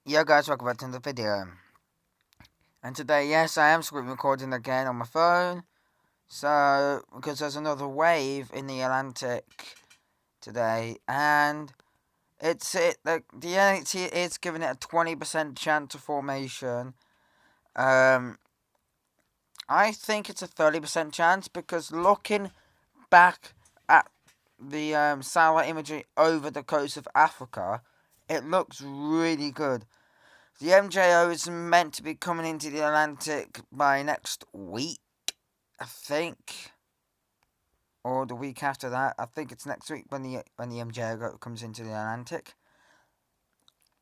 Yo guys, welcome back to the video. And today, yes, I am screen recording again on my phone. So, because there's another wave in the Atlantic today, and the NHC is giving it a 20% chance of formation. I think it's a 30% chance because looking back at the satellite imagery over the coast of Africa, it looks really good. The MJO is meant to be coming into the Atlantic by next week, I think, or the week after that. I think it's next week when the MJO comes into the Atlantic.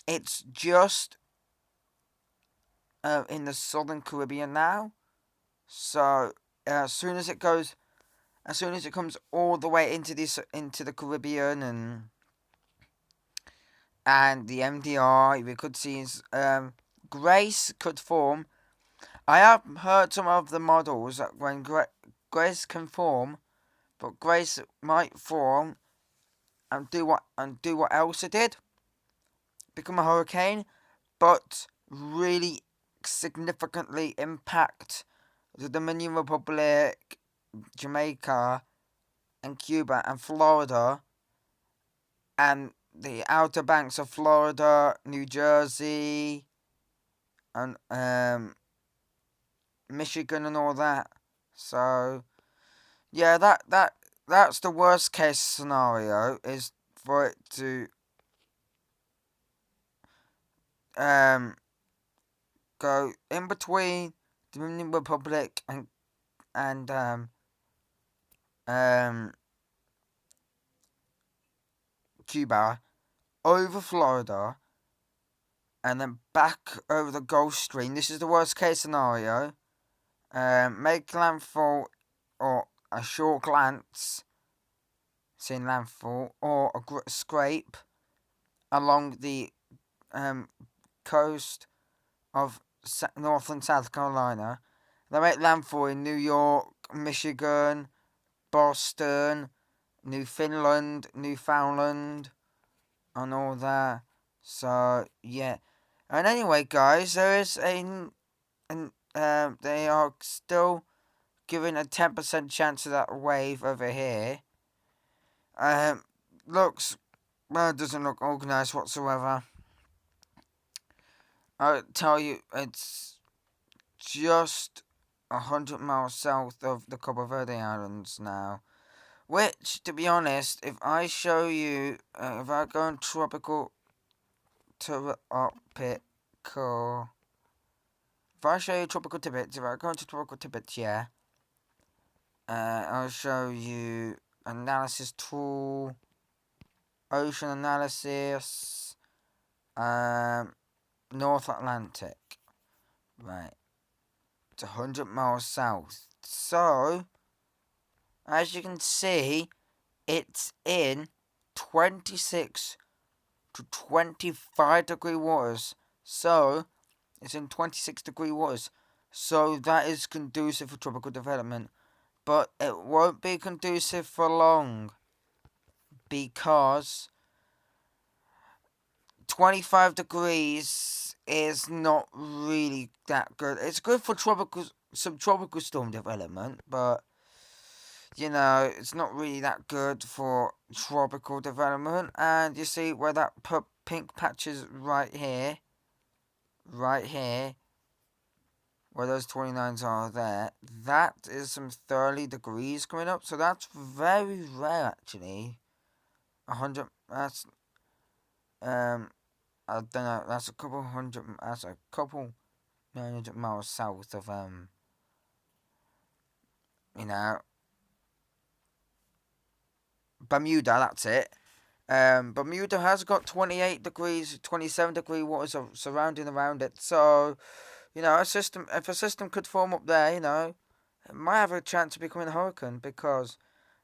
It's just in the southern Caribbean now, so as soon as it comes all the way into the Caribbean and the MDR, we could see Grace could form. I have heard some of the models that when Grace can form, but Grace might form and do what Elsa did, become a hurricane, but really significantly impact the Dominican Republic, Jamaica, and Cuba and Florida, and the outer banks of Florida, New Jersey, and Michigan and all that. So yeah, that's the worst case scenario, is for it to go in between the Dominican Republic and um Cuba, over Florida, and then back over the Gulf Stream. This is the worst case scenario. Make landfall, or a short glance, seeing landfall, or a scrape along the coast of North and South Carolina. They make landfall in New York, Michigan, Boston, Newfoundland, and all that. So yeah. And anyway, guys, there is they are still giving a 10% chance of that wave over here. Looks, well, it doesn't look organised whatsoever. I'll tell you, it's just 100 miles south of the Cabo Verde Islands now. Which, to be honest, if I show you, if I go in tropical if I show you tropical tidbits, if I go into tropical tidbits, yeah, I'll show you analysis tool, ocean analysis, North Atlantic, right, it's 100 miles south. So, as you can see, it's in 26 to 25 degree waters. So, it's in 26-degree waters. So, that is conducive for tropical development. But it won't be conducive for long, because 25 degrees is not really that good. It's good for subtropical storm development, but you know, it's not really that good for tropical development. And you see where that pink patch is right here, where those 29s are there, that is some 30 degrees coming up. So that's very rare, actually. 100, that's, I don't know, that's a couple 900 miles south of, you know, Bermuda, that's it. Bermuda has got 28 degrees, 27-degree waters surrounding around it. So, you know, if a system could form up there, you know, it might have a chance of becoming a hurricane, because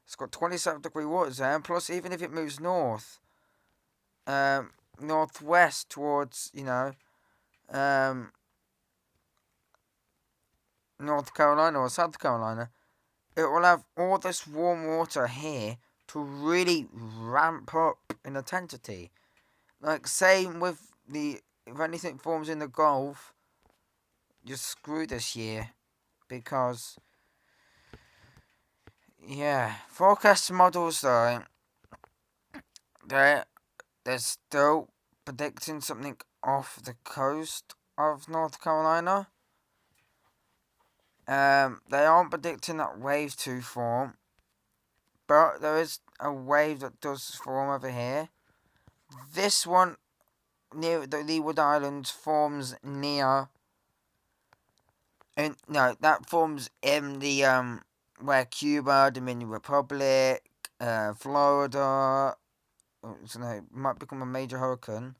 it's got 27-degree waters there. And plus, even if it moves north, northwest towards, you know, North Carolina or South Carolina, it will have all this warm water here to really ramp up in intensity. Like, same with the if anything forms in the Gulf, you're screwed this year. Because, yeah, forecast models though, they're still predicting something off the coast of North Carolina. They aren't predicting that wave to form, but there is a wave that does form over here. This one near the Leeward Islands forms near, and no, that forms in the where Cuba, Dominican Republic, Florida, so no, it might become a major hurricane.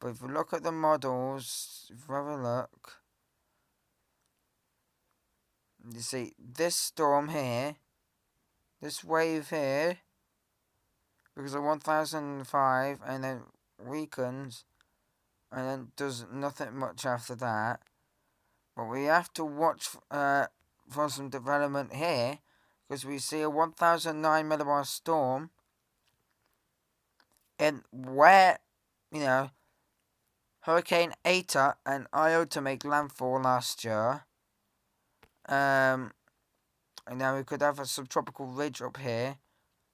But if you look at the models, if you have a look, you see this storm here, this wave here, because of 1005, and then weakens, and then does nothing much after that. But we have to watch for some development here, because we see a 1009 millibar storm, and where, Hurricane Eta and Iota make landfall last year. And now we could have a subtropical ridge up here,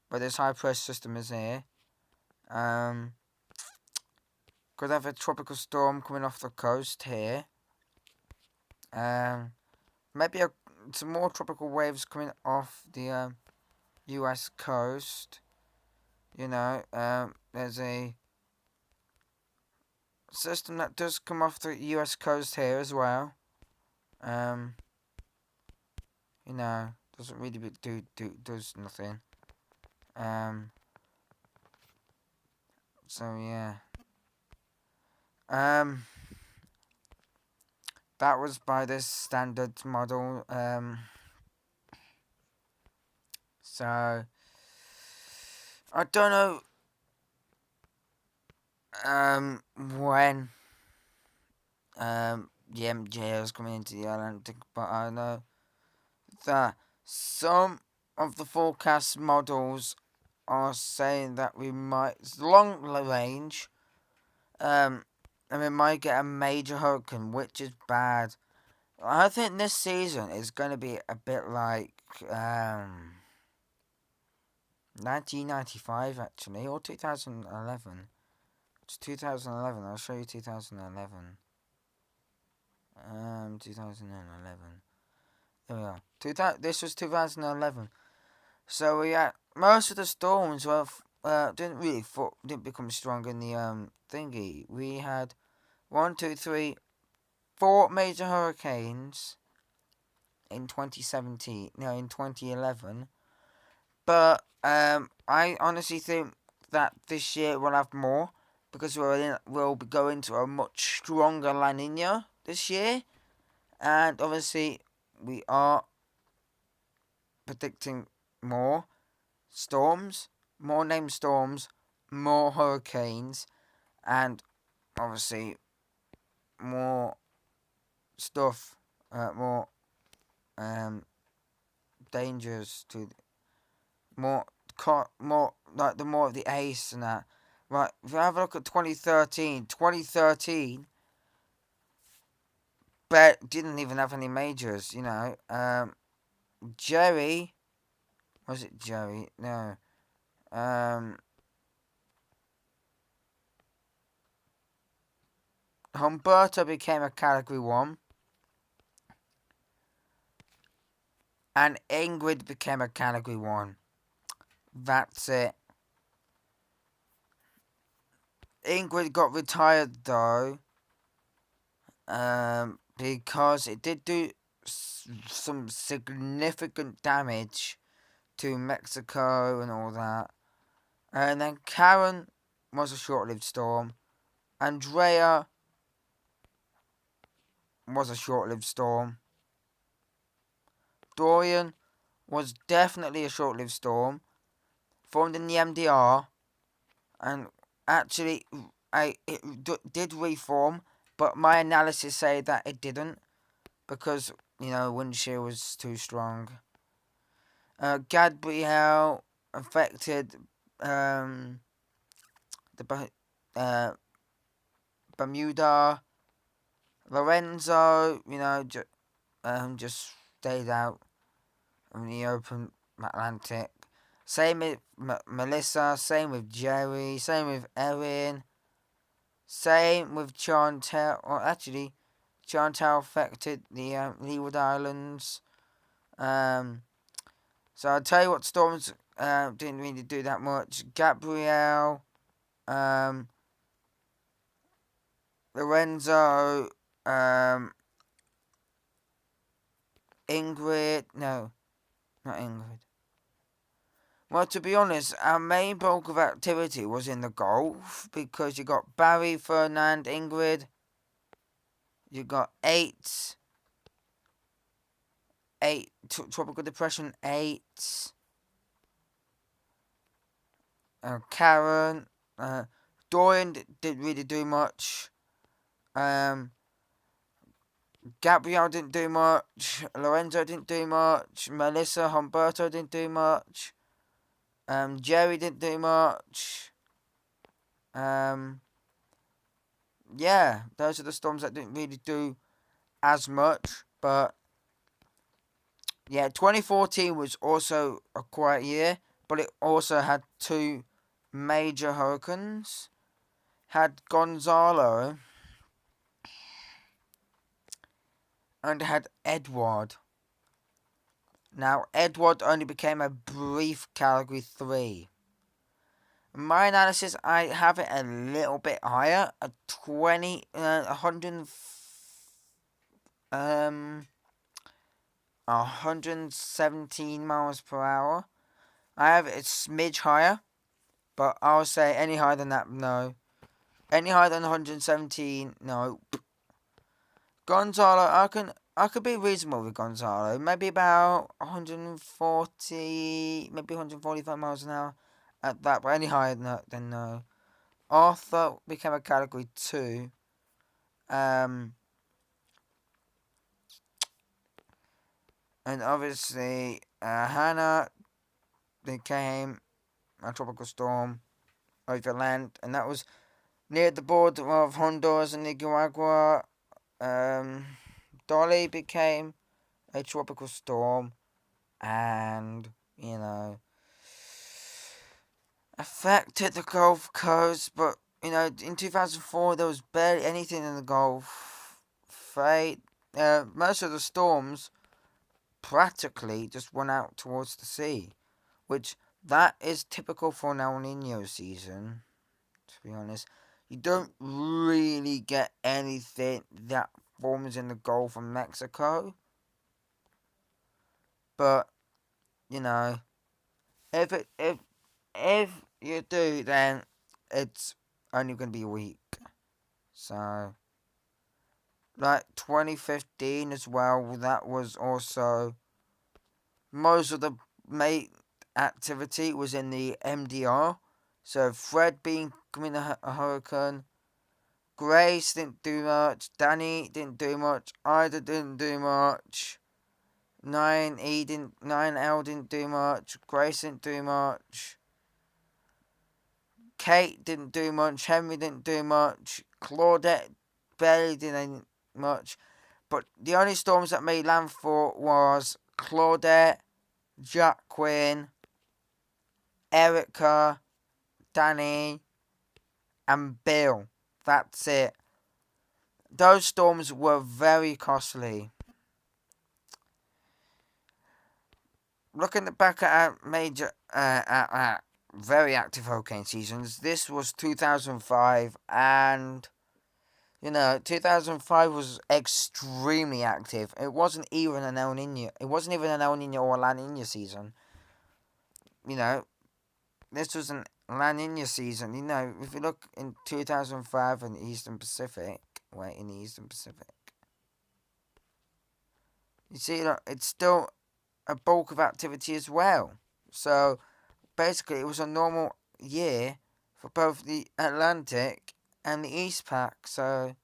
where this high pressure system is here. Could have a tropical storm coming off the coast here. Maybe some more tropical waves coming off the US coast. There's a system that does come off the US coast here as well. Doesn't really does nothing. So yeah. That was by this standard model. So I don't know when the MJ is coming into the Atlantic, but I know that some of the forecast models are saying that we might, long range, and we might get a major hurricane, which is bad. I think this season is going to be a bit like 1995 actually, or 2011. It's 2011. I'll show you 2011. 2011. There we are. This was 2011. So most of the storms didn't become strong in the thingy. We had 4 major hurricanes in 2011. But I honestly think that this year we'll have more, because we'll be going to a much stronger La Nina this year, and obviously we are predicting more storms, more named storms, more hurricanes, and obviously more stuff, more dangers to more like the more of the ACE and that. Right, if you have a look at 2013, but didn't even have any majors, Jerry, was it Jerry? No. Humberto became a Category 1. And Ingrid became a Category 1. That's it. Ingrid got retired though, because it did do some significant damage to Mexico and all that. And then Karen was a short-lived storm. Andrea was a short-lived storm. Dorian was definitely a short-lived storm, formed in the MDR, and actually it did reform, but my analysis say that it didn't, because wind shear was too strong. Gabrielle affected the Bermuda. Lorenzo, just stayed out in the open Atlantic. Same with Melissa, same with Jerry, same with Erin, same with Chantel. Well, actually, Chantel affected the Leeward Islands. So I'll tell you what storms didn't really do that much. Gabrielle, Lorenzo, Ingrid. No, not Ingrid. Well, to be honest, our main bulk of activity was in the Gulf because you got Barry, Fernand, Ingrid. You got eight tropical depression 8. Karen, Dorian didn't really do much. Gabrielle didn't do much. Lorenzo didn't do much. Melissa Humberto didn't do much. Jerry didn't do much. Yeah, those are the storms that didn't really do as much. But yeah, 2014 was also a quiet year, but it also had 2 major hurricanes. Had Gonzalo and had Edward. Now, Edward only became a brief Category 3. In my analysis, I have it a little bit higher, a 117 miles per hour. I have it a smidge higher, but I'll say any higher than that, no. Any higher than 117, no. Gonzalo, I could be reasonable with Gonzalo. Maybe about 140, maybe 145 miles an hour at that, but any higher than that, then no. Arthur became a Category 2. And obviously, Hannah became a tropical storm over land, and that was near the border of Honduras and Nicaragua. Dolly became a tropical storm, and affected the Gulf Coast, but in 2004 there was barely anything in the Gulf. Most of the storms practically just went out towards the sea, which that is typical for an El Nino season, to be honest. You don't really get anything that forms in the Gulf of Mexico, but if you do, then it's only going to be a week. So, like 2015 as well, that was also most of the main activity was in the MDR. So Fred becoming a hurricane, Grace didn't do much, Danny didn't do much, Ida didn't do much, 9L didn't do much, Grace didn't do much, Kate didn't do much, Henry didn't do much, Claudette barely did much, but the only storms that made landfall was Claudette, Jacqueline, Erica, Danny, and Bill. That's it. Those storms were very costly. Looking back at our major, at very active hurricane seasons, this was 2005, and 2005 was extremely active. It wasn't even an El Nino. It wasn't even an El Nino or La Nina season. This was an La Nina season. If you look in 2005 in the Eastern Pacific, you see, it's still a bulk of activity as well. So, basically, it was a normal year for both the Atlantic and the East Pac. So,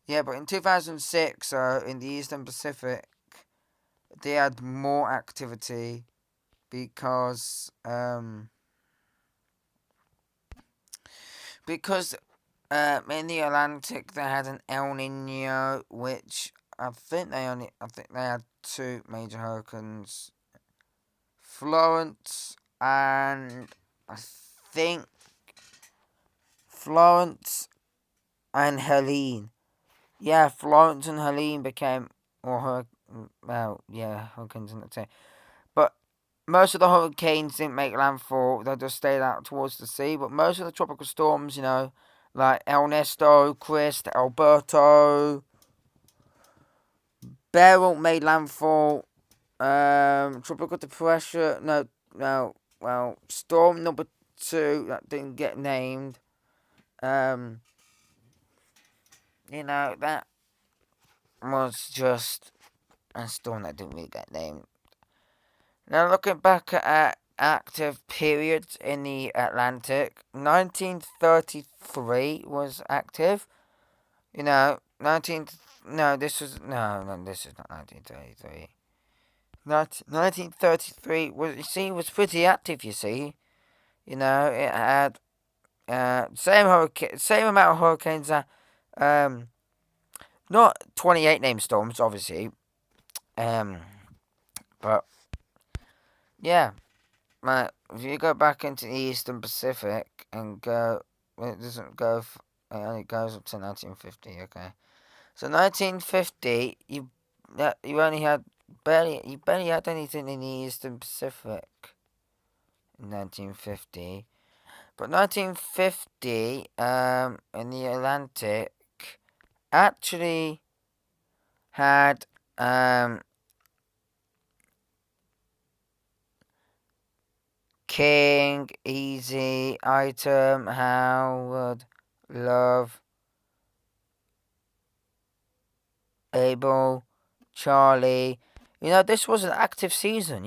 yeah, but in 2006, in the Eastern Pacific, they had more activity because because in the Atlantic they had an El Nino, which I think they had two major hurricanes, Florence and I think Florence and Helene. Yeah, Florence and Helene became hurricanes in the sea. But most of the hurricanes didn't make landfall; they just stayed out towards the sea. But most of the tropical storms, like Ernesto, Chris, Alberto, Beryl made landfall. Tropical depression. No. Well, storm number 2 that didn't get named. That was just a storm that didn't really get named. Now, looking back at active periods in the Atlantic, 1933 was active. this is not 1933. 1933 was pretty active. It had same amount of hurricanes. Not 28 named storms, obviously. But yeah, if you go back into the Eastern Pacific and go, it doesn't go. It only goes up to 1950. Okay, so 1950, you only had you barely had anything in the Eastern Pacific in 1950. But 1950, in the Atlantic, actually had King, Easy, Item, Howard, Love, Abel, Charlie. This was an active season,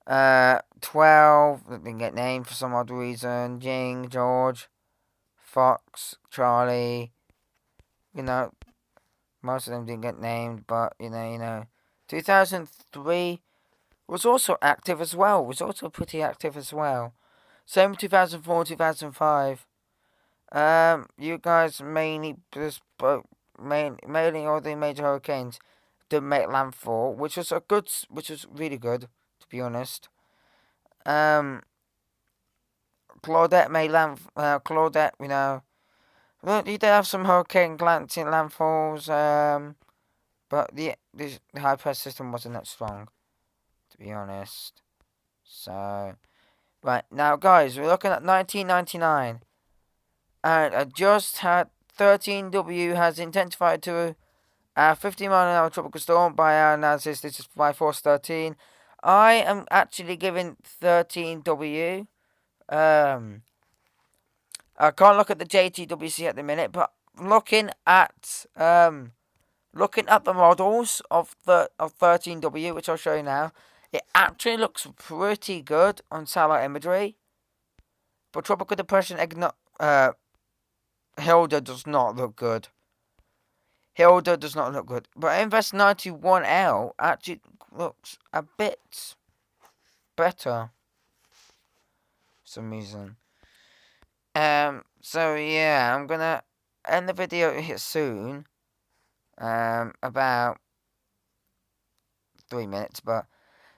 12 that didn't get named for some odd reason. Jing, George, Fox, Charlie. Most of them didn't get named, but 2003 was also active as well. Was also pretty active as well. Same with 2004, 2005. You guys mainly all the major hurricanes didn't make landfall, which was really good, to be honest. Claudette made Claudette, well, you did have some hurricane glancing landfalls, but the high pressure system wasn't that strong, to be honest. So, right now, guys, we're looking at 1999, and I just had 13W has intensified to a 50-mile-an-hour tropical storm by our analysis. This is by Force 13. I am actually giving 13W. I can't look at the JTWC at the minute, but looking at the models of 13W, which I'll show you now, it actually looks pretty good on satellite imagery. But tropical depression Hilda does not look good. But Invest 91L actually looks a bit better for some reason. So yeah, I'm gonna end the video here soon. About 3 minutes, but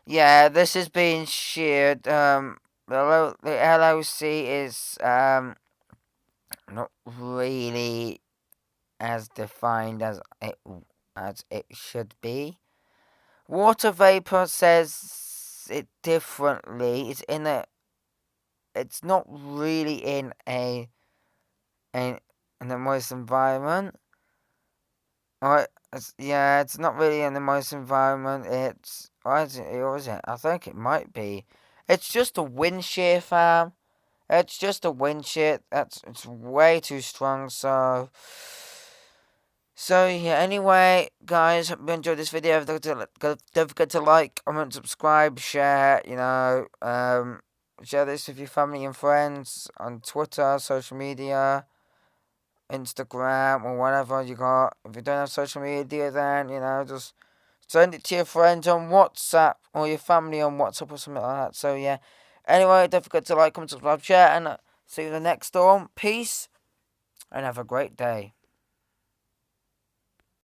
yeah, this is being shared. The LOC is not really as defined as it should be. Water vapor says it differently. It's not really in a moist environment. It's not really in the moist environment. Or is it? I think it might be. It's just a wind shear, fam. It's just a wind shear. It's way too strong. So yeah. Anyway, guys, hope you enjoyed this video. Don't forget to like, comment, subscribe, share. Share this with your family and friends on Twitter, social media, Instagram, or whatever you got. If you don't have social media, then, just send it to your friends on WhatsApp, or your family on WhatsApp, or something like that. So, yeah. Anyway, don't forget to like, comment, subscribe, share, and See you in the next storm. Peace and have a great day.